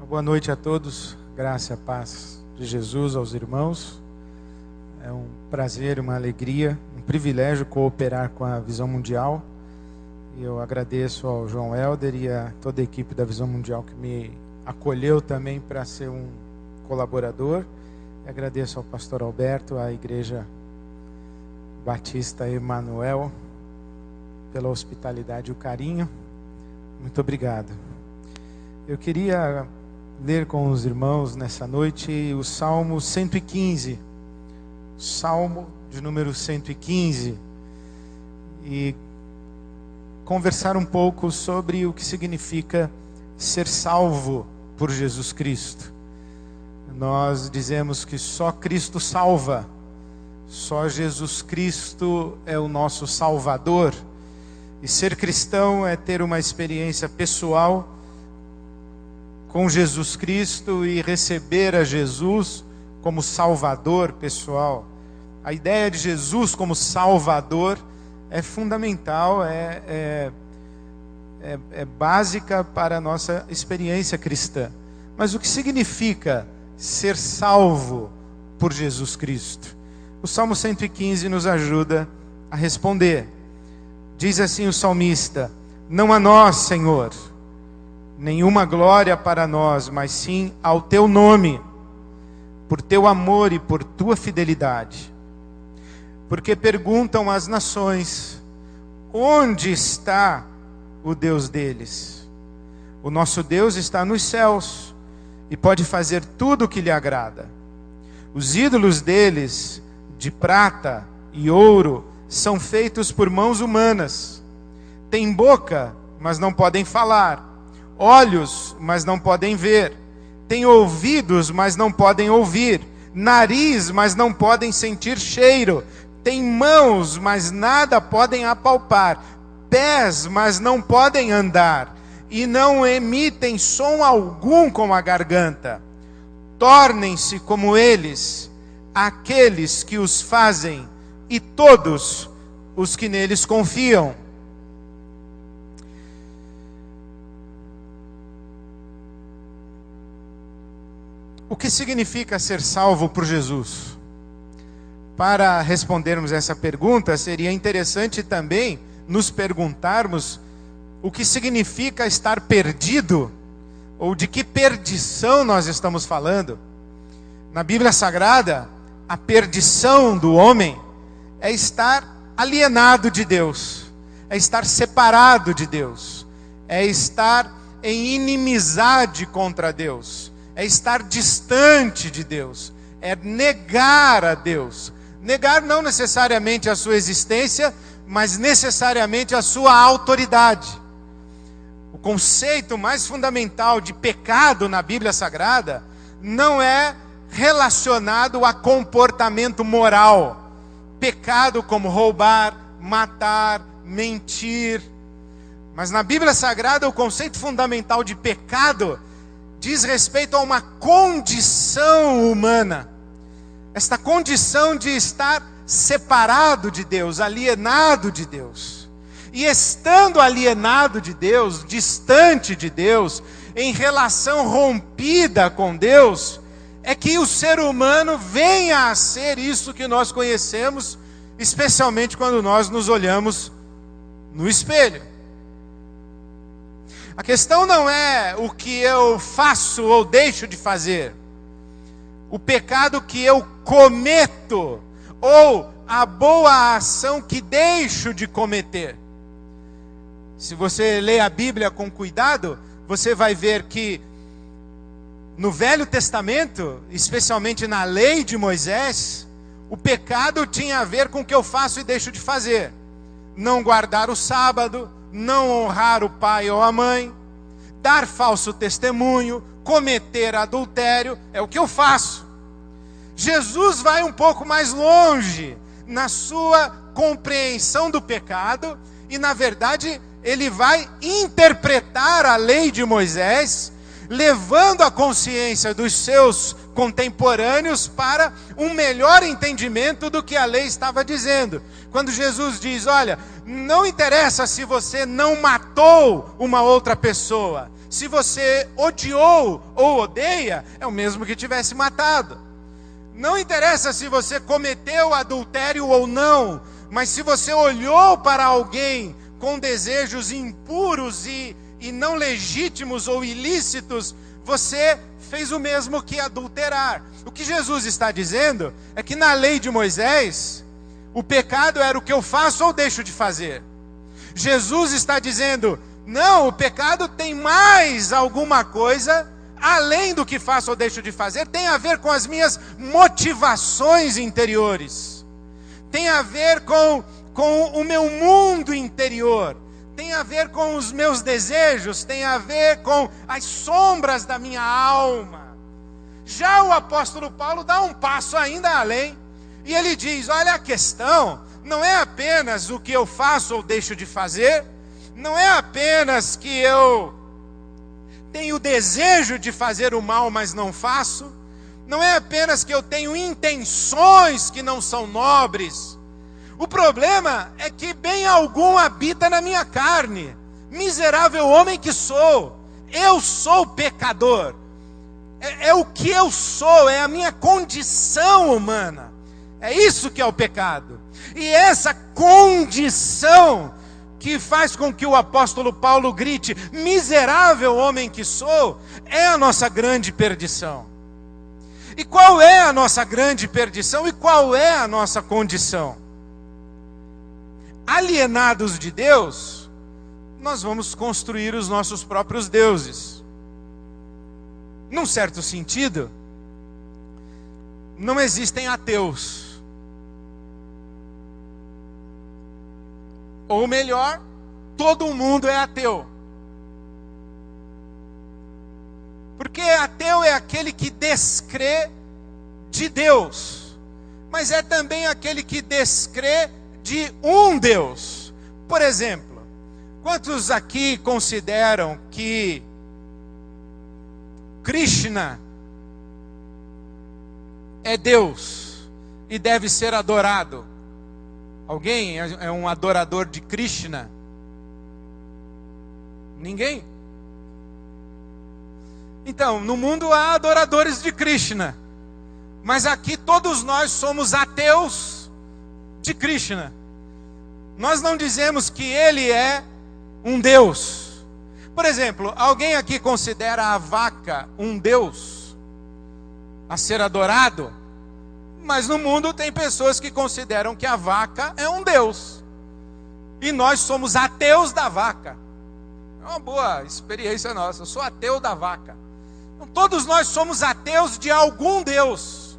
Boa noite a todos, graça e a paz de Jesus aos irmãos. É um prazer, uma alegria, um privilégio cooperar com a Visão Mundial. E eu agradeço ao João Helder e a toda a equipe da Visão Mundial que me acolheu também para ser um colaborador. E agradeço ao pastor Alberto, à Igreja Batista Emanuel, pela hospitalidade e o carinho. Muito obrigado. Eu queria ler com os irmãos nessa noite o Salmo 115. Salmo de número 115. E conversar um pouco sobre o que significa ser salvo por Jesus Cristo. Nós dizemos que só Cristo salva. Só Jesus Cristo é o nosso Salvador. E ser cristão é ter uma experiência pessoal com Jesus Cristo e receber a Jesus como Salvador pessoal. A ideia de Jesus como Salvador é fundamental, é básica para a nossa experiência cristã. Mas o que significa ser salvo por Jesus Cristo? O Salmo 115 nos ajuda a responder. Diz assim o salmista: não a nós, Senhor, nenhuma glória para nós, mas sim ao teu nome, por teu amor e por tua fidelidade. Porque perguntam as nações: onde está o Deus deles? O nosso Deus está nos céus e pode fazer tudo o que lhe agrada. Os ídolos deles, de prata e ouro, são feitos por mãos humanas. Têm boca, mas não podem falar. Olhos, mas não podem ver. Têm ouvidos, mas não podem ouvir. Nariz, mas não podem sentir cheiro. Têm mãos, mas nada podem apalpar. Pés, mas não podem andar. E não emitem som algum com a garganta. Tornem-se como eles, aqueles que os fazem, e todos os que neles confiam. O que significa ser salvo por Jesus? Para respondermos essa pergunta, seria interessante também nos perguntarmos o que significa estar perdido, ou de que perdição nós estamos falando. Na Bíblia Sagrada, a perdição do homem é estar alienado de Deus, é estar separado de Deus, é estar em inimizade contra Deus, é estar distante de Deus, é negar a Deus. Negar não necessariamente a sua existência, mas necessariamente a sua autoridade. O conceito mais fundamental de pecado na Bíblia Sagrada não é relacionado a comportamento moral. Pecado como roubar, matar, mentir. Mas na Bíblia Sagrada o conceito fundamental de pecado diz respeito a uma condição humana. Esta condição de estar separado de Deus, alienado de Deus. E estando alienado de Deus, distante de Deus, em relação rompida com Deus, é que o ser humano venha a ser isso que nós conhecemos, especialmente quando nós nos olhamos no espelho. A questão não é o que eu faço ou deixo de fazer. O pecado que eu cometo, ou a boa ação que deixo de cometer. Se você ler a Bíblia com cuidado, você vai ver que no Velho Testamento, especialmente na lei de Moisés, o pecado tinha a ver com o que eu faço e deixo de fazer. Não guardar o sábado, não honrar o pai ou a mãe, dar falso testemunho, cometer adultério, é o que eu faço. Jesus vai um pouco mais longe na sua compreensão do pecado e, na verdade, ele vai interpretar a lei de Moisés, levando a consciência dos seus contemporâneos para um melhor entendimento do que a lei estava dizendo. Quando Jesus diz: olha, não interessa se você não matou uma outra pessoa, Se você odiou ou odeia, é o mesmo que tivesse matado. Não interessa se você cometeu adultério ou não, mas se você olhou para alguém com desejos impuros e não legítimos ou ilícitos, você fez o mesmo que adulterar. O que Jesus está dizendo é que na lei de Moisés, o pecado era o que eu faço ou deixo de fazer. Jesus está dizendo, não, o pecado tem mais alguma coisa, além do que faço ou deixo de fazer, tem a ver com as minhas motivações interiores. Tem a ver com o meu mundo interior. Tem a ver com os meus desejos, tem a ver com as sombras da minha alma. Já o apóstolo Paulo dá um passo ainda além. E ele diz, olha, a questão não é apenas o que eu faço ou deixo de fazer, não é apenas que eu tenho desejo de fazer o mal, mas não faço, não é apenas que eu tenho intenções que não são nobres. O problema é que bem algum habita na minha carne. Miserável homem que sou, eu sou pecador. É o que eu sou, é a minha condição humana. É isso que é o pecado. E essa condição que faz com que o apóstolo Paulo grite, miserável homem que sou, é a nossa grande perdição. E qual é a nossa grande perdição e qual é a nossa condição? Alienados de Deus, nós vamos construir os nossos próprios deuses. Num certo sentido, não existem ateus. Ou melhor, todo mundo é ateu. Porque ateu é aquele que descrê de Deus, mas é também aquele que descrê de um Deus. Por exemplo, quantos aqui consideram que Krishna é Deus e deve ser adorado? Alguém é um adorador de Krishna? Ninguém? Então, no mundo há adoradores de Krishna, mas aqui todos nós somos ateus de Krishna. Nós não dizemos que ele é um Deus. Por exemplo, alguém aqui considera a vaca um Deus a ser adorado? Mas no mundo tem pessoas que consideram que a vaca é um Deus. E nós somos ateus da vaca. É uma boa experiência nossa. Eu sou ateu da vaca. Então, todos nós somos ateus de algum Deus.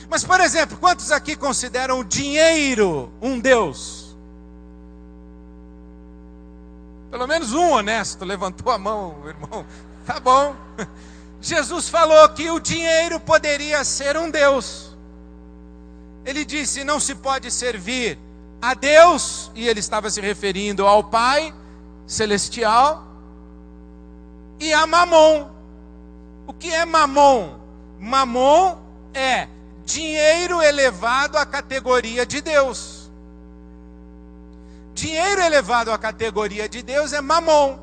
Mas, por exemplo, quantos aqui consideram o dinheiro um Deus? Pelo menos um honesto levantou a mão, irmão. Tá bom. Jesus falou que o dinheiro poderia ser um Deus. Ele disse, não se pode servir a Deus, e ele estava se referindo ao Pai Celestial, e a Mamon. O que é Mamon? Mamon é dinheiro elevado à categoria de Deus. Dinheiro elevado à categoria de Deus é Mamon.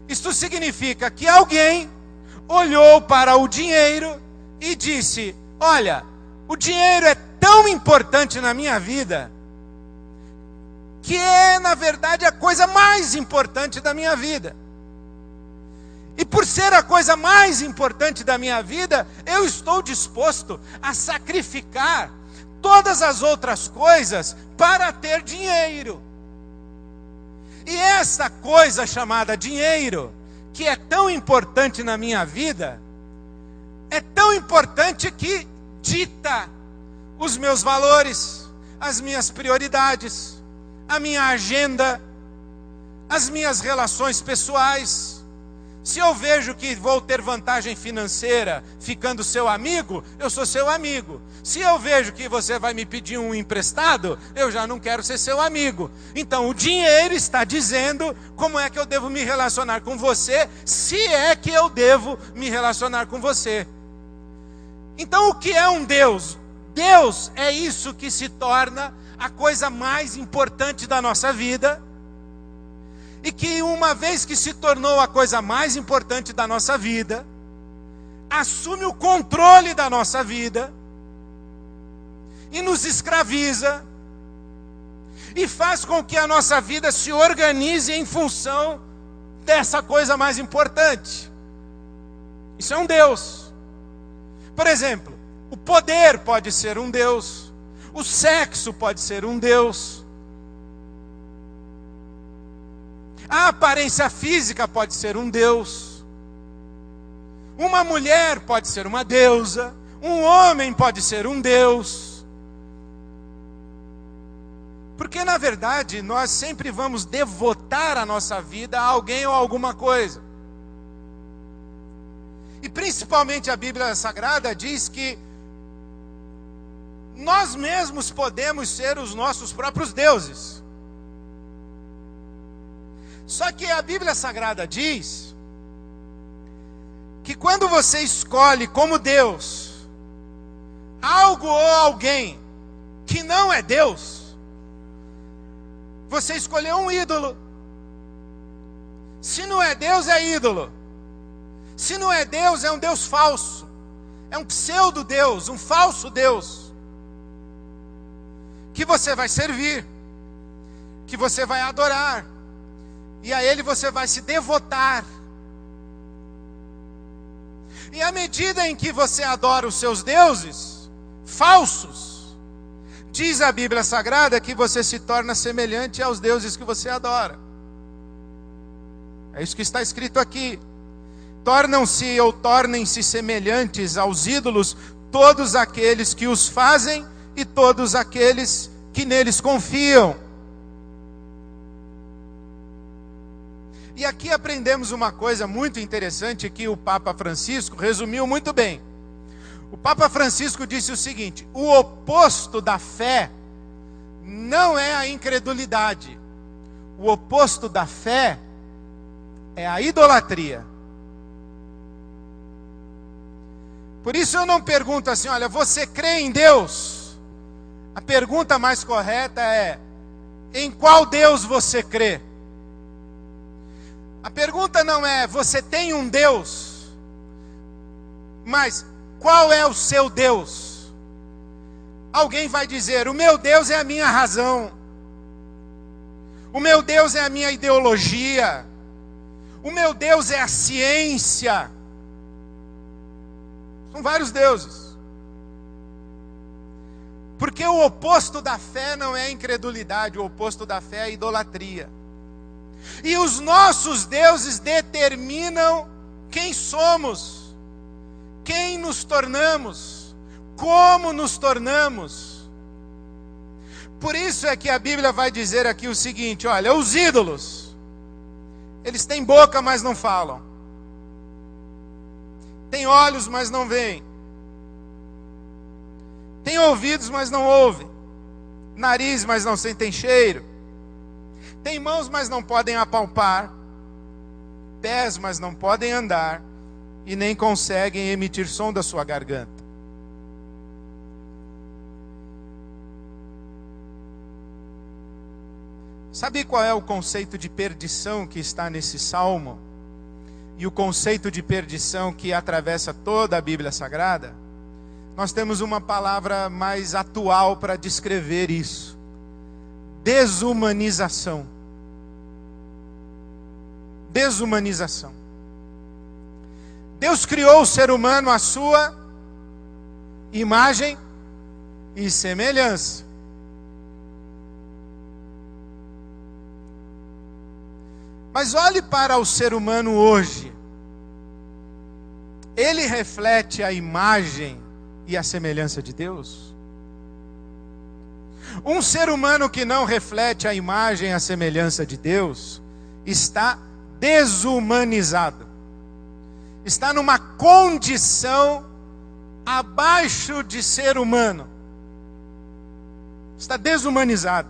Isto significa que alguém olhou para o dinheiro e disse, olha, o dinheiro é tão importante na minha vida, que é, na verdade, a coisa mais importante da minha vida. E por ser a coisa mais importante da minha vida, eu estou disposto a sacrificar todas as outras coisas para ter dinheiro. E essa coisa chamada dinheiro, que é tão importante na minha vida, é tão importante que dita os meus valores, as minhas prioridades, a minha agenda, as minhas relações pessoais. Se eu vejo que vou ter vantagem financeira ficando seu amigo, eu sou seu amigo. Se eu vejo que você vai me pedir um emprestado, eu já não quero ser seu amigo. Então o dinheiro está dizendo como é que eu devo me relacionar com você, se é que eu devo me relacionar com você. Então o que é um Deus? Deus é isso que se torna a coisa mais importante da nossa vida. e que uma vez que se tornou a coisa mais importante da nossa vida, assume o controle da nossa vida, e nos escraviza, e faz com que a nossa vida se organize em função dessa coisa mais importante. Isso é um Deus. Por exemplo, o poder pode ser um Deus, o sexo pode ser um Deus, a aparência física pode ser um Deus, uma mulher pode ser uma deusa, um homem pode ser um Deus. Porque na verdade nós sempre vamos devotar a nossa vida a alguém ou a alguma coisa. E principalmente a Bíblia Sagrada diz que nós mesmos podemos ser os nossos próprios deuses. Só que a Bíblia Sagrada diz que quando você escolhe como Deus algo ou alguém que não é Deus, você escolheu um ídolo. Se não é Deus, é ídolo. Se não é Deus, é um Deus falso. É um pseudo-Deus, um falso Deus. Que você vai servir. Que você vai adorar. E a Ele você vai se devotar. E à medida em que você adora os seus deuses falsos, diz a Bíblia Sagrada que você se torna semelhante aos deuses que você adora. É isso que está escrito aqui. Tornam-se ou tornem-se semelhantes aos ídolos todos aqueles que os fazem e todos aqueles que neles confiam. E aqui aprendemos uma coisa muito interessante que o Papa Francisco resumiu muito bem. O Papa Francisco disse o seguinte: o oposto da fé não é a incredulidade. O oposto da fé é a idolatria. Por isso eu não pergunto assim, olha, você crê em Deus? A pergunta mais correta é, em qual Deus você crê? A pergunta não é, você tem um Deus, mas qual é o seu Deus? Alguém vai dizer, o meu Deus é a minha razão. O meu Deus é a minha ideologia. O meu Deus é a ciência. São vários deuses. Porque o oposto da fé não é incredulidade, o oposto da fé é idolatria. E os nossos deuses determinam quem somos, quem nos tornamos, como nos tornamos. Por isso é que a Bíblia vai dizer aqui o seguinte, olha, os ídolos, eles têm boca, mas não falam. Tem olhos, mas não veem. Tem ouvidos, mas não ouvem. Nariz, mas não sentem cheiro. Tem mãos, mas não podem apalpar. Pés, mas não podem andar. E nem conseguem emitir som da sua garganta. Sabe qual é o conceito de perdição que está nesse salmo? E o conceito de perdição que atravessa toda a Bíblia Sagrada? Nós temos uma palavra mais atual para descrever isso. Desumanização. Desumanização. Deus criou o ser humano à sua imagem e semelhança. Mas olhe para o ser humano hoje. Ele reflete a imagem e a semelhança de Deus? Um ser humano que não reflete a imagem e a semelhança de Deus está desumanizado. Está numa condição abaixo de ser humano. Está desumanizado.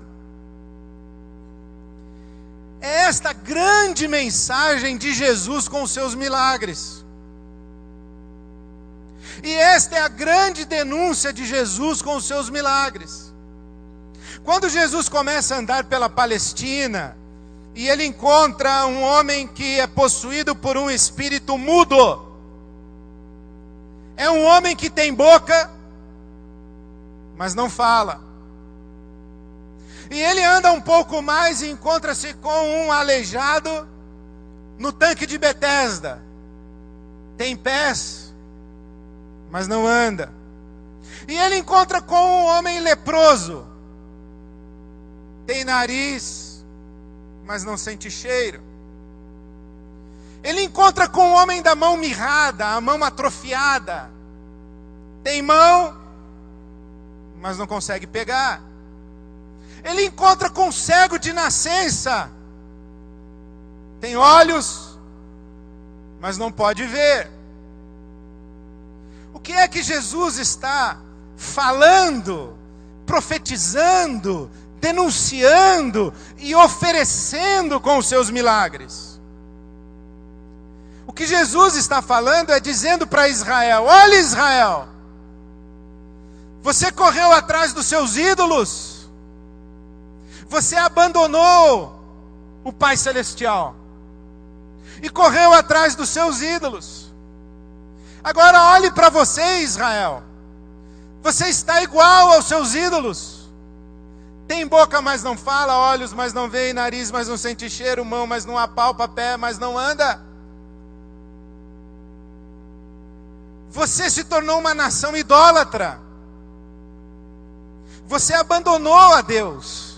É esta grande mensagem de Jesus com os seus milagres. E esta é a grande denúncia de Jesus com os seus milagres. Quando Jesus começa a andar pela Palestina, e ele encontra um homem que é possuído por um espírito mudo. É um homem que tem boca, mas não fala. E ele anda um pouco mais e encontra-se com um aleijado no tanque de Betesda. Tem pés, mas não anda. E ele encontra com um homem leproso. Tem nariz, mas não sente cheiro. Ele encontra com um homem da mão mirrada, a mão atrofiada. Tem mão, mas não consegue pegar. Ele encontra com um cego de nascença. Tem olhos, mas não pode ver. O que é que Jesus está falando, profetizando, denunciando e oferecendo com os seus milagres? O que Jesus está falando é dizendo para Israel: olha, Israel, você correu atrás dos seus ídolos, você abandonou o Pai Celestial e correu atrás dos seus ídolos. Agora olhe para você, Israel, você está igual aos seus ídolos. Tem boca, mas não fala, olhos, mas não vê, nariz, mas não sente cheiro, mão, mas não apalpa, pé, mas não anda. Você se tornou uma nação idólatra. Você abandonou a Deus.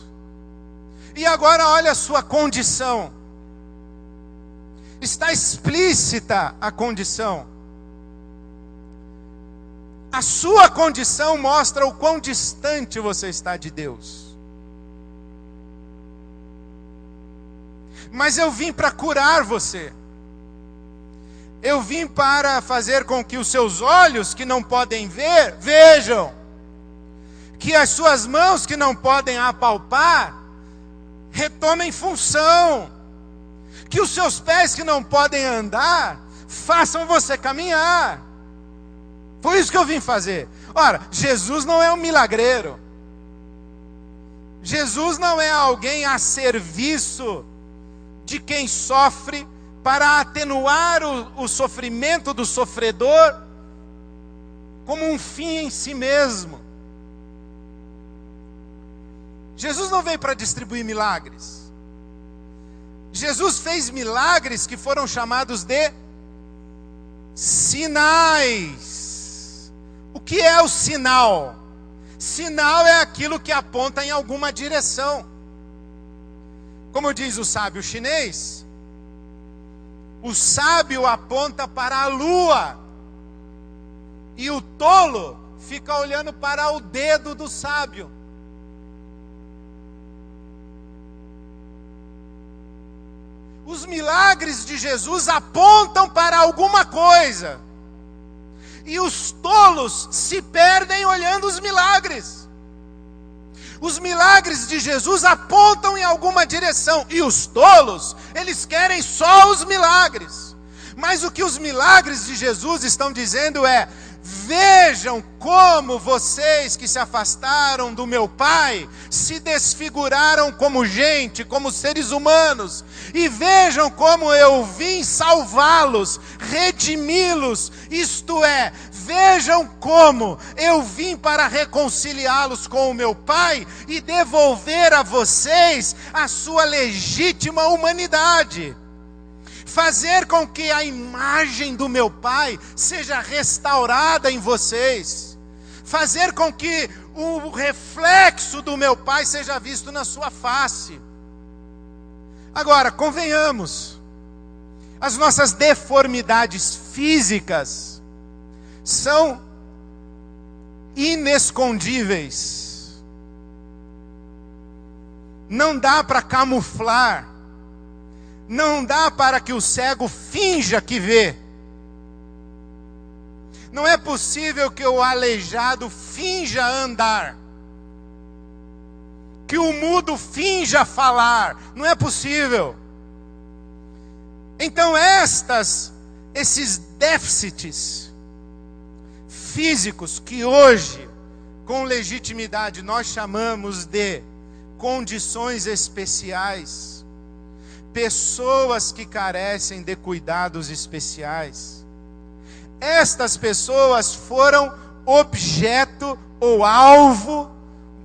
E agora olha a sua condição. Está explícita a condição. A sua condição mostra o quão distante você está de Deus. Mas eu vim para curar você. Eu vim para fazer com que os seus olhos que não podem ver, vejam. Que as suas mãos que não podem apalpar, retomem função. Que os seus pés que não podem andar, façam você caminhar. Foi isso que eu vim fazer. Ora, Jesus não é um milagreiro. Jesus não é alguém a serviço de quem sofre para atenuar o sofrimento do sofredor como um fim em si mesmo. Jesus não veio para distribuir milagres. Jesus fez milagres que foram chamados de sinais. O que é o sinal? Sinal é aquilo que aponta em alguma direção. Como diz o sábio chinês, o sábio aponta para a lua e o tolo fica olhando para o dedo do sábio. Os milagres de Jesus apontam para alguma coisa. E os tolos se perdem olhando os milagres. Os milagres de Jesus apontam em alguma direção. E os tolos, eles querem só os milagres. Mas o que os milagres de Jesus estão dizendo é: vejam como vocês que se afastaram do meu Pai se desfiguraram como gente, como seres humanos. E vejam como eu vim salvá-los, redimi-los. Isto é, vejam como eu vim para reconciliá-los com o meu Pai e devolver a vocês a sua legítima humanidade. Fazer com que a imagem do meu Pai seja restaurada em vocês. Fazer com que o reflexo do meu Pai seja visto na sua face. Agora, convenhamos, as nossas deformidades físicas são inescondíveis. Não dá para camuflar. Não dá para que o cego finja que vê. Não é possível que o aleijado finja andar. Que o mudo finja falar. Não é possível. Então esses déficits físicos que hoje, com legitimidade, nós chamamos de condições especiais, pessoas que carecem de cuidados especiais. Estas pessoas foram objeto ou alvo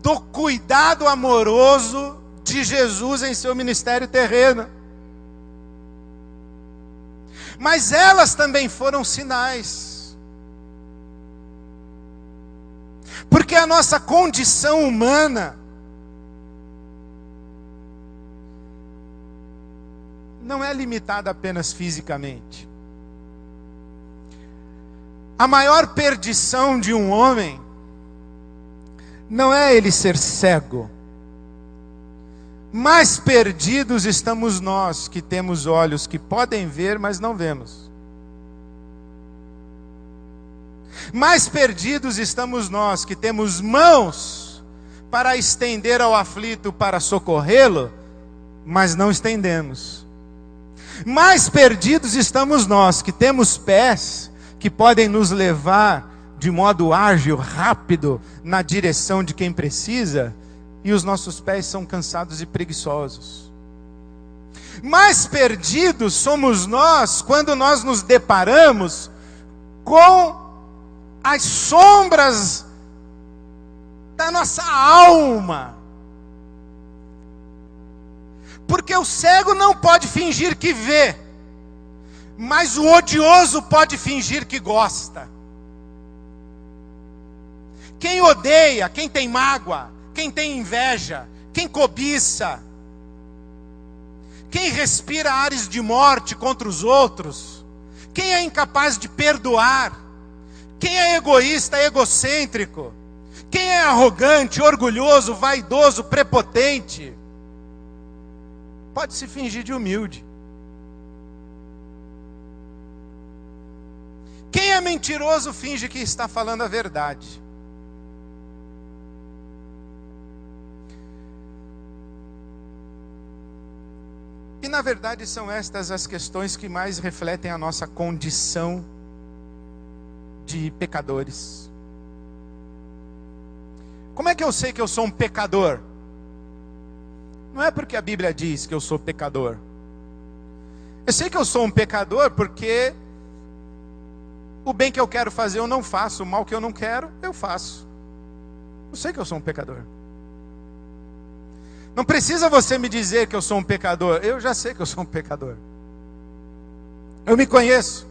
do cuidado amoroso de Jesus em seu ministério terreno. Mas elas também foram sinais. Porque a nossa condição humana não é limitada apenas fisicamente. A maior perdição de um homem não é ele ser cego. Mais perdidos estamos nós, que temos olhos que podem ver, mas não vemos. Mais perdidos estamos nós, que temos mãos para estender ao aflito, para socorrê-lo, mas não estendemos. Mais perdidos estamos nós, que temos pés que podem nos levar de modo ágil, rápido, na direção de quem precisa, e os nossos pés são cansados e preguiçosos. Mais perdidos somos nós quando nós nos deparamos com as sombras da nossa alma. Porque o cego não pode fingir que vê, mas o odioso pode fingir que gosta. Quem odeia, quem tem mágoa, quem tem inveja, quem cobiça, quem respira ares de morte contra os outros, quem é incapaz de perdoar, quem é egoísta, egocêntrico, quem é arrogante, orgulhoso, vaidoso, prepotente, pode se fingir de humilde. Quem é mentiroso finge que está falando a verdade. E na verdade são estas as questões que mais refletem a nossa condição de pecadores. Como é que eu sei que eu sou um pecador? Não é porque a Bíblia diz que eu sou pecador. Eu sei que eu sou um pecador porque o bem que eu quero fazer eu não faço, o mal que eu não quero eu faço. Eu sei que eu sou um pecador. Não precisa você me dizer que eu sou um pecador. Eu já sei que eu sou um pecador. Eu me conheço.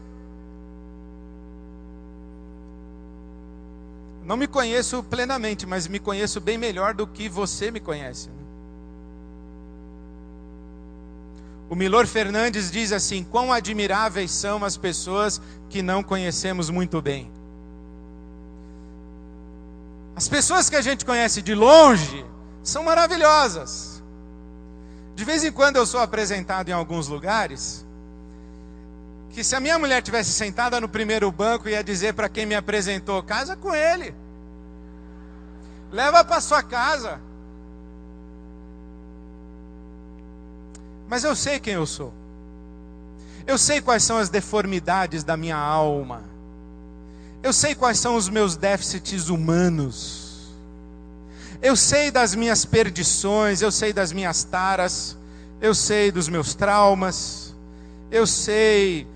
Não me conheço plenamente, mas me conheço bem melhor do que você me conhece. O Milor Fernandes diz assim: quão admiráveis são as pessoas que não conhecemos muito bem. As pessoas que a gente conhece de longe são maravilhosas. De vez em quando eu sou apresentado em alguns lugares que se a minha mulher tivesse sentada no primeiro banco, ia dizer para quem me apresentou: casa com ele, leva para sua casa. Mas eu sei quem eu sou. Eu sei quais são as deformidades da minha alma. Eu sei quais são os meus déficits humanos. Eu sei das minhas perdições, eu sei das minhas taras, eu sei dos meus traumas, eu sei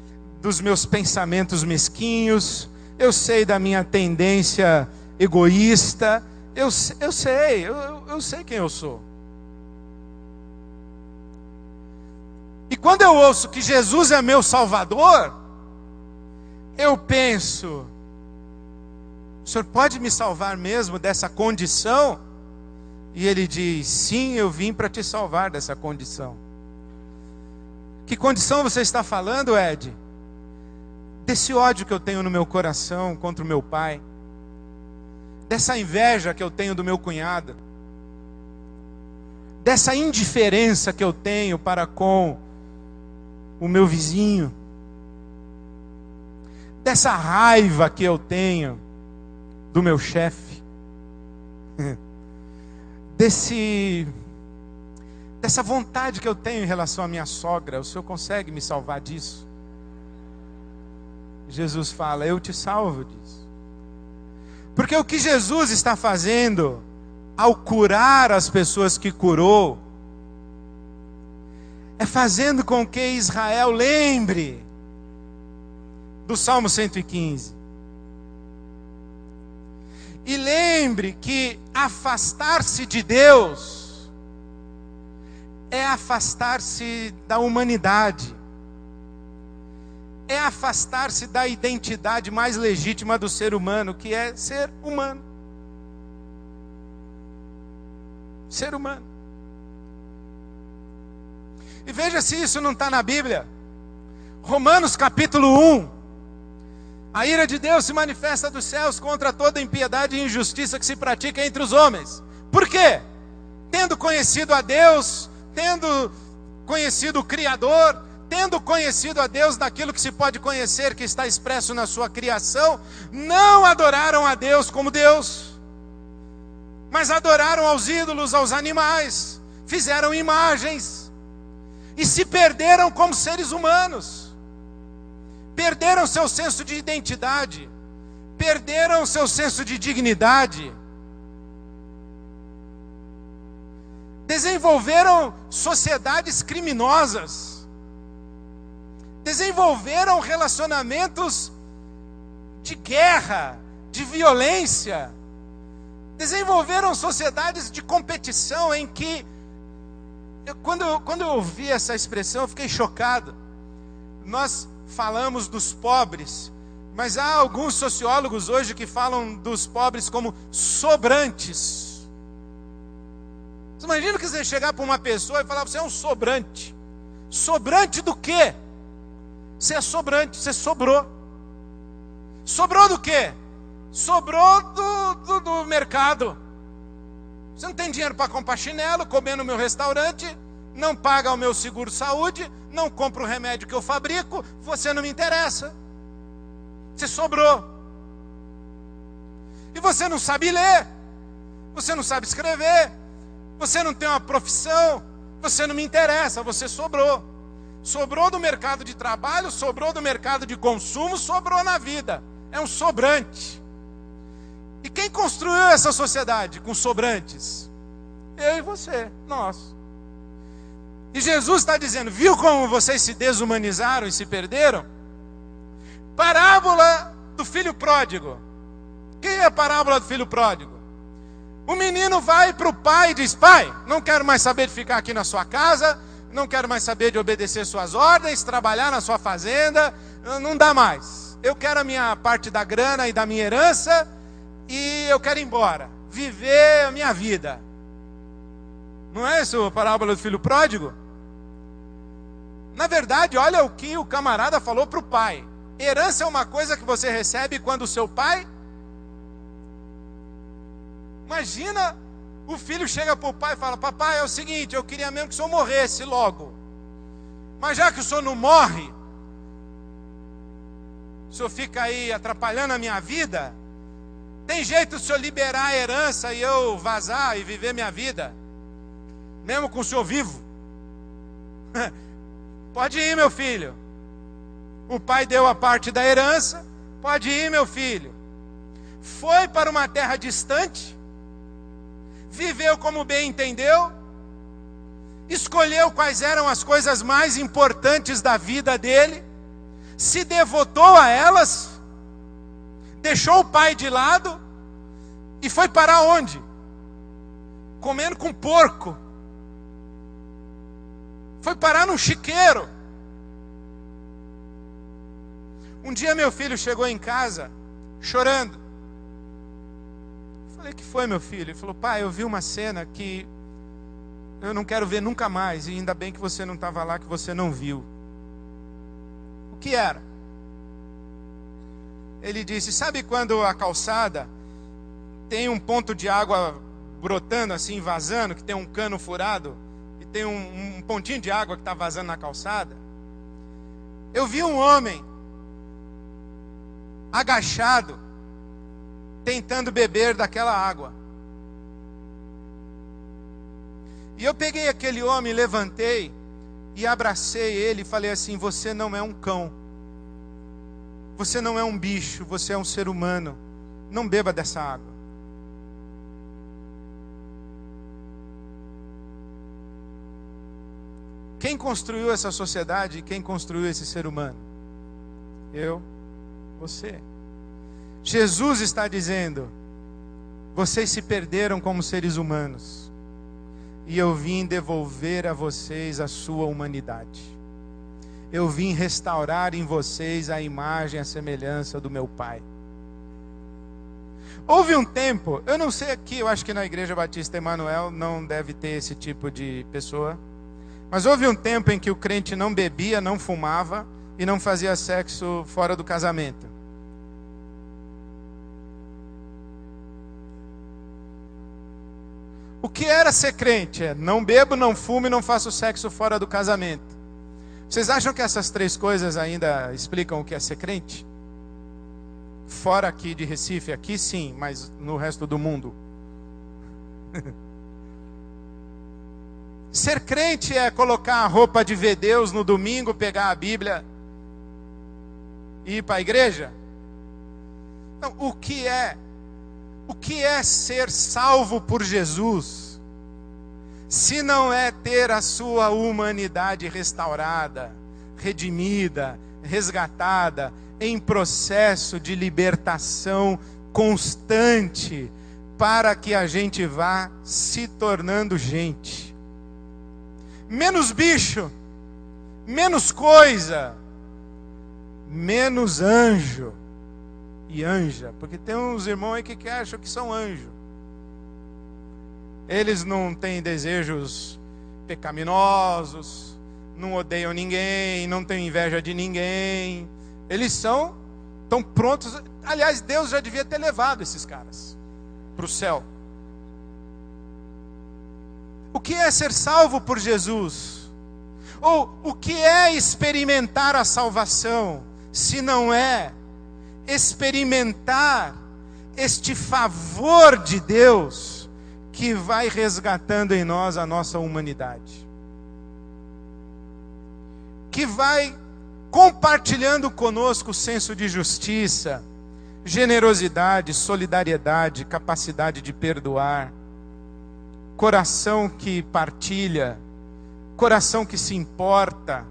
dos meus pensamentos mesquinhos, eu sei da minha tendência egoísta, eu sei quem eu sou. E quando eu ouço que Jesus é meu Salvador, eu penso: o Senhor pode me salvar mesmo dessa condição? E Ele diz: sim, eu vim para te salvar dessa condição. Que condição você está falando, Ed? Desse ódio que eu tenho no meu coração contra o meu pai, dessa inveja que eu tenho do meu cunhado, dessa indiferença que eu tenho para com o meu vizinho, dessa raiva que eu tenho do meu chefe, dessa vontade que eu tenho em relação à minha sogra. O Senhor consegue me salvar disso? Jesus fala: eu te salvo disso. Porque o que Jesus está fazendo ao curar as pessoas que curou é fazendo com que Israel lembre do Salmo 115. E lembre que afastar-se de Deus é afastar-se da humanidade. É afastar-se da identidade mais legítima do ser humano, que é ser humano. Ser humano. E veja se isso não está na Bíblia. Romanos capítulo 1. A ira de Deus se manifesta dos céus contra toda impiedade e injustiça que se pratica entre os homens. Por quê? Tendo conhecido a Deus, tendo conhecido o Criador, tendo conhecido a Deus daquilo que se pode conhecer, que está expresso na sua criação, não adoraram a Deus como Deus, mas adoraram aos ídolos, aos animais, fizeram imagens, e se perderam como seres humanos, perderam seu senso de identidade, perderam seu senso de dignidade, desenvolveram sociedades criminosas, desenvolveram relacionamentos de guerra, de violência, desenvolveram sociedades de competição em que, quando eu ouvi essa expressão, eu fiquei chocado. Nós falamos dos pobres, mas há alguns sociólogos hoje que falam dos pobres como sobrantes. Você imagina que você chegar para uma pessoa e falar: você é um sobrante. Sobrante do quê? Você é sobrante, você sobrou. Sobrou do quê? Sobrou do mercado. Você não tem dinheiro para comprar chinelo, comer no meu restaurante, não paga o meu seguro-saúde, não compra o remédio que eu fabrico, você não me interessa. Você sobrou. E você não sabe ler, você não sabe escrever, você não tem uma profissão, você não me interessa, você sobrou. Sobrou do mercado de trabalho, sobrou do mercado de consumo, sobrou na vida. É um sobrante. E quem construiu essa sociedade com sobrantes? Eu e você, nós. E Jesus está dizendo: viu como vocês se desumanizaram e se perderam? Parábola do filho pródigo. Quem é a parábola do filho pródigo? O menino vai para o pai e diz: pai, não quero mais saber de ficar aqui na sua casa, não quero mais saber de obedecer suas ordens, trabalhar na sua fazenda, não dá mais. Eu quero a minha parte da grana e da minha herança, e eu quero ir embora, viver a minha vida. Não é isso a parábola do filho pródigo? Na verdade, olha o que o camarada falou para o pai. Herança é uma coisa que você recebe quando o seu pai... Imagina, o filho chega para o pai e fala: papai, é o seguinte, eu queria mesmo que o senhor morresse logo. Mas já que o senhor não morre, o senhor fica aí atrapalhando a minha vida, tem jeito de o senhor liberar a herança e eu vazar e viver minha vida, mesmo com o senhor vivo? Pode ir, meu filho. O pai deu a parte da herança, pode ir, meu filho. Foi para uma terra distante, viveu como bem entendeu, escolheu quais eram as coisas mais importantes da vida dele, se devotou a elas, deixou o pai de lado e foi parar onde? Comendo com porco. Foi parar num chiqueiro. Um dia meu filho chegou em casa chorando. Falei: que foi, meu filho? Ele falou: pai, eu vi uma cena que eu não quero ver nunca mais, e ainda bem que você não estava lá, que você não viu. O que era? Ele disse: sabe quando a calçada tem um ponto de água brotando assim, vazando, que tem um cano furado, e tem um pontinho de água que está vazando na calçada? Eu vi um homem agachado, tentando beber daquela água. E eu peguei aquele homem, levantei e abracei ele e falei assim: você não é um cão, você não é um bicho, você é um ser humano, não beba dessa água. Quem construiu essa sociedade? Quem construiu esse ser humano? Eu, você. Jesus está dizendo: vocês se perderam como seres humanos, e eu vim devolver a vocês a sua humanidade. Eu vim restaurar em vocês a imagem, a semelhança do meu Pai. Houve um tempo, eu não sei aqui, eu acho que na Igreja Batista Emanuel não deve ter esse tipo de pessoa, mas houve um tempo em que o crente não bebia, não fumava e não fazia sexo fora do casamento. O que era ser crente? Não bebo, não fumo e não faço sexo fora do casamento. Vocês acham que essas três coisas ainda explicam o que é ser crente? Fora aqui de Recife, aqui sim, mas no resto do mundo. Ser crente é colocar a roupa de ver Deus no domingo, pegar a Bíblia e ir para a igreja? Então, o que é ser salvo por Jesus, se não é ter a sua humanidade restaurada, redimida, resgatada, em processo de libertação constante, para que a gente vá se tornando gente. Menos bicho, menos coisa, menos anjo e anja, porque tem uns irmãos aí que acham que são anjos. Eles não têm desejos pecaminosos, não odeiam ninguém, não têm inveja de ninguém. Eles estão prontos. Aliás, Deus já devia ter levado esses caras para o céu. O que é ser salvo por Jesus? Ou o que é experimentar a salvação, se não é experimentar este favor de Deus que vai resgatando em nós a nossa humanidade, que vai compartilhando conosco o senso de justiça, generosidade, solidariedade, capacidade de perdoar, coração que partilha, coração que se importa.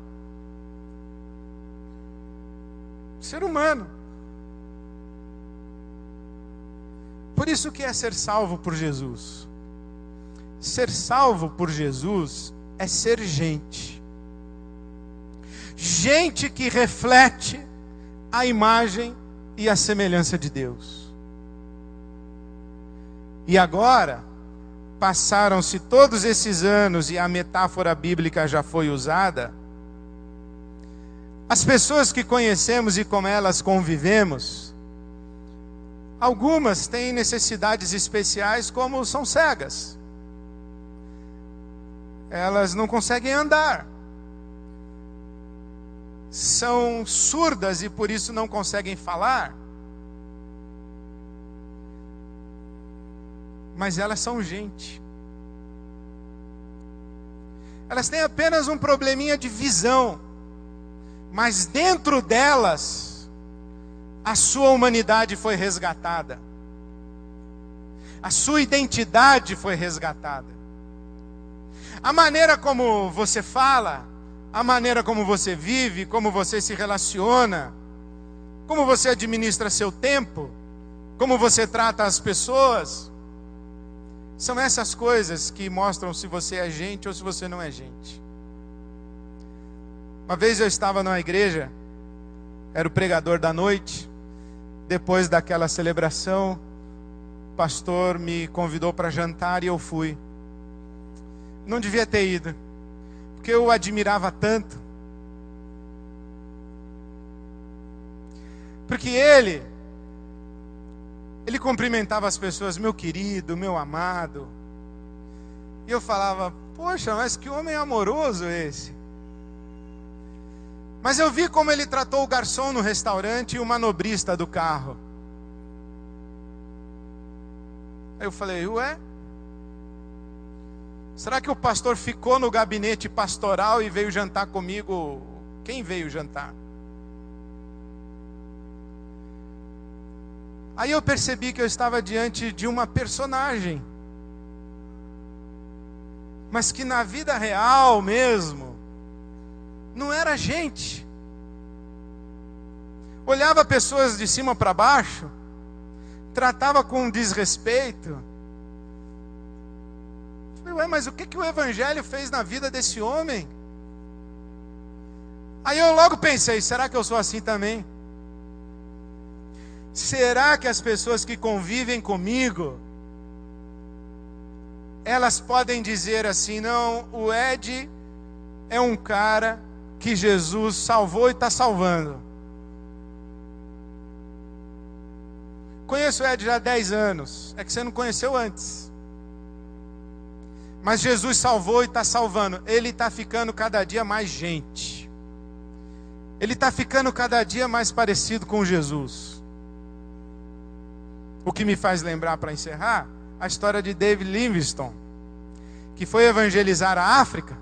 Ser humano. Por isso que é ser salvo por Jesus. Ser salvo por Jesus é ser gente. Gente que reflete a imagem e a semelhança de Deus. E agora, passaram-se todos esses anos e a metáfora bíblica já foi usada. As pessoas que conhecemos e com elas convivemos, algumas têm necessidades especiais, como são cegas. Elas não conseguem andar. São surdas e por isso não conseguem falar. Mas elas são gente. Elas têm apenas um probleminha de visão. Mas dentro delas, a sua humanidade foi resgatada. A sua identidade foi resgatada. A maneira como você fala, a maneira como você vive, como você se relaciona, como você administra seu tempo, como você trata as pessoas, são essas coisas que mostram se você é gente ou se você não é gente. Uma vez eu estava numa igreja, era o pregador da noite. Depois daquela celebração, o pastor me convidou para jantar e eu fui. Não devia ter ido, porque eu o admirava tanto. Porque ele cumprimentava as pessoas, meu querido, meu amado. E eu falava, poxa, mas que homem amoroso esse. Mas eu vi como ele tratou o garçom no restaurante e o manobrista do carro. Aí eu falei, ué? Será que o pastor ficou no gabinete pastoral e veio jantar comigo? Quem veio jantar? Aí eu percebi que eu estava diante de uma personagem, mas que na vida real mesmo, não era gente. Olhava pessoas de cima para baixo, tratava com desrespeito. Falei, ué, mas o que o Evangelho fez na vida desse homem? Aí eu logo pensei, será que eu sou assim também? Será que as pessoas que convivem comigo, elas podem dizer assim, não, o Ed é um cara que Jesus salvou e está salvando. Conheço o Ed já há 10 anos, é que você não conheceu antes. Mas Jesus salvou e está salvando. Ele está ficando cada dia mais gente. Ele está ficando cada dia mais parecido com Jesus. O que me faz lembrar, para encerrar, a história de David Livingstone, que foi evangelizar a África,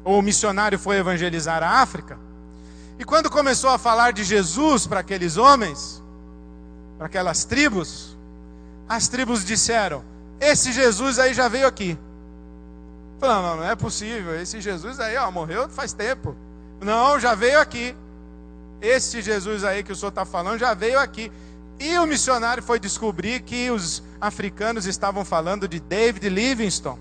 ou o missionário foi evangelizar a África, e quando começou a falar de Jesus para aqueles homens, para aquelas tribos, as tribos disseram, esse Jesus aí já veio aqui. Falaram, não é possível, esse Jesus aí morreu faz tempo. Não, já veio aqui. Esse Jesus aí que o senhor está falando já veio aqui. E o missionário foi descobrir que os africanos estavam falando de David Livingstone,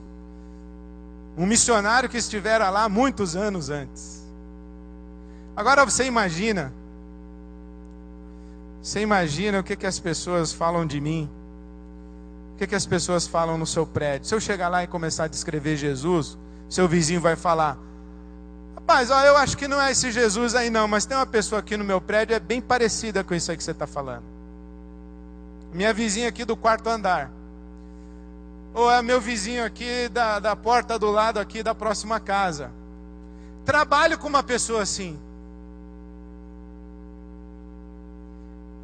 um missionário que estivera lá muitos anos antes. Agora você imagina o que as pessoas falam de mim, o que as pessoas falam no seu prédio. Se eu chegar lá e começar a descrever Jesus, seu vizinho vai falar, rapaz, eu acho que não é esse Jesus aí não, mas tem uma pessoa aqui no meu prédio, é bem parecida com isso aí que você está falando. Minha vizinha aqui do quarto andar. Ou é meu vizinho aqui da porta do lado aqui da próxima casa. Trabalho com uma pessoa assim.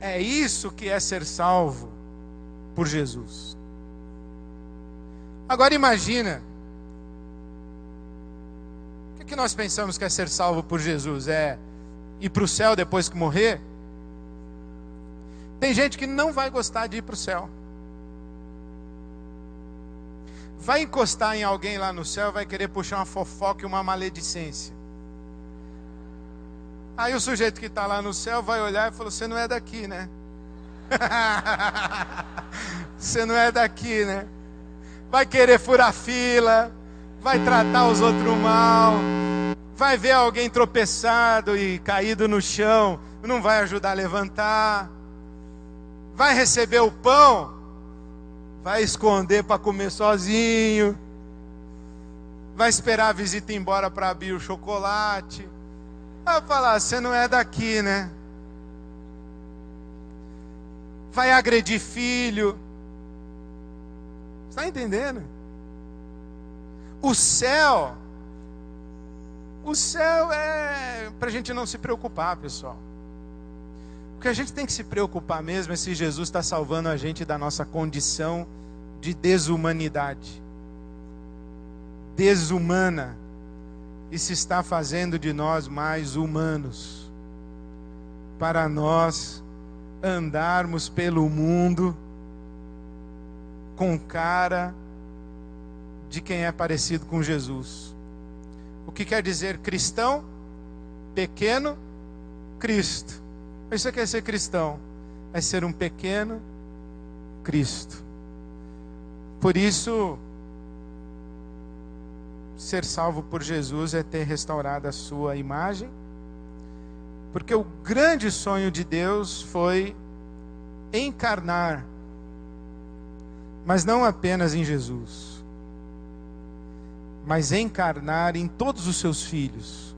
É isso que é ser salvo por Jesus. Agora imagina. O que nós pensamos que é ser salvo por Jesus? É ir para o céu depois que morrer? Tem gente que não vai gostar de ir para o céu. Vai encostar em alguém lá no céu, vai querer puxar uma fofoca e uma maledicência. Aí o sujeito que está lá no céu vai olhar e falar, você não é daqui, né? Você não é daqui, né? Vai querer furar fila, vai tratar os outros mal, vai ver alguém tropeçado e caído no chão, não vai ajudar a levantar. Vai receber o pão, vai esconder para comer sozinho, vai esperar a visita ir embora para abrir o chocolate. Vai falar, você não é daqui, né? Vai agredir filho. Está entendendo? O céu é para a gente não se preocupar, pessoal. O que a gente tem que se preocupar mesmo é se Jesus está salvando a gente da nossa condição de desumanidade, desumana, e se está fazendo de nós mais humanos, para nós andarmos pelo mundo com cara de quem é parecido com Jesus. O que quer dizer cristão? Pequeno Cristo. Isso é ser cristão, é ser um pequeno Cristo. Por isso, ser salvo por Jesus é ter restaurado a sua imagem, porque o grande sonho de Deus foi encarnar, mas não apenas em Jesus, mas encarnar em todos os seus filhos.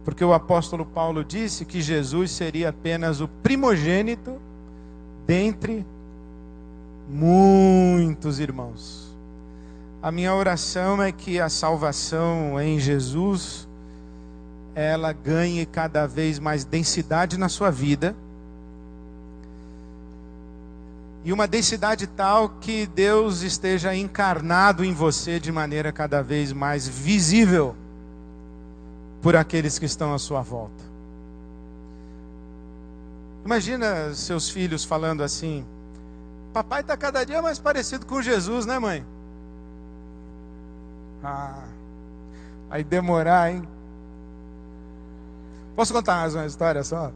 Porque o apóstolo Paulo disse que Jesus seria apenas o primogênito dentre muitos irmãos. A minha oração é que a salvação em Jesus, ela ganhe cada vez mais densidade na sua vida. E uma densidade tal que Deus esteja encarnado em você de maneira cada vez mais visível por aqueles que estão à sua volta. Imagina seus filhos falando assim, papai está cada dia mais parecido com Jesus, né, mãe? Aí demorar, hein? Posso contar mais uma história só?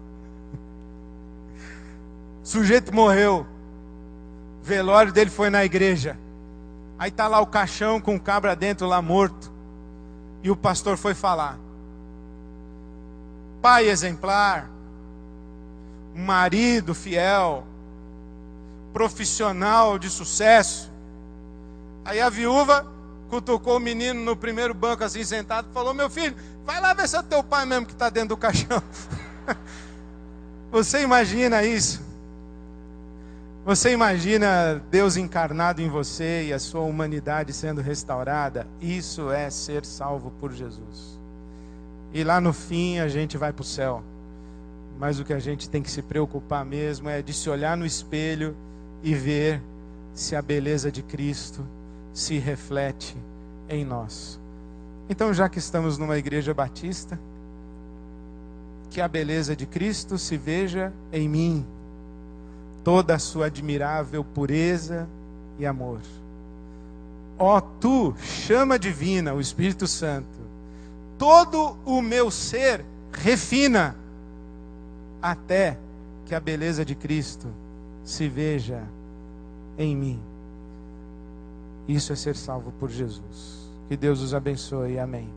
O sujeito morreu. O velório dele foi na igreja. Aí tá lá o caixão com o cabra dentro lá morto. E o pastor foi falar. Pai exemplar, marido fiel, profissional de sucesso. Aí a viúva cutucou o menino no primeiro banco assim sentado e falou: meu filho, vai lá ver se é teu pai mesmo que está dentro do caixão. Você imagina isso? Você imagina Deus encarnado em você e a sua humanidade sendo restaurada? Isso é ser salvo por Jesus. E lá no fim a gente vai para o céu. Mas o que a gente tem que se preocupar mesmo é de se olhar no espelho e ver se a beleza de Cristo se reflete em nós. Então, já que estamos numa igreja batista, que a beleza de Cristo se veja em mim, toda a sua admirável pureza e amor. Ó tu, chama divina, o Espírito Santo, todo o meu ser refina, até que a beleza de Cristo se veja em mim. Isso é ser salvo por Jesus. Que Deus os abençoe. Amém.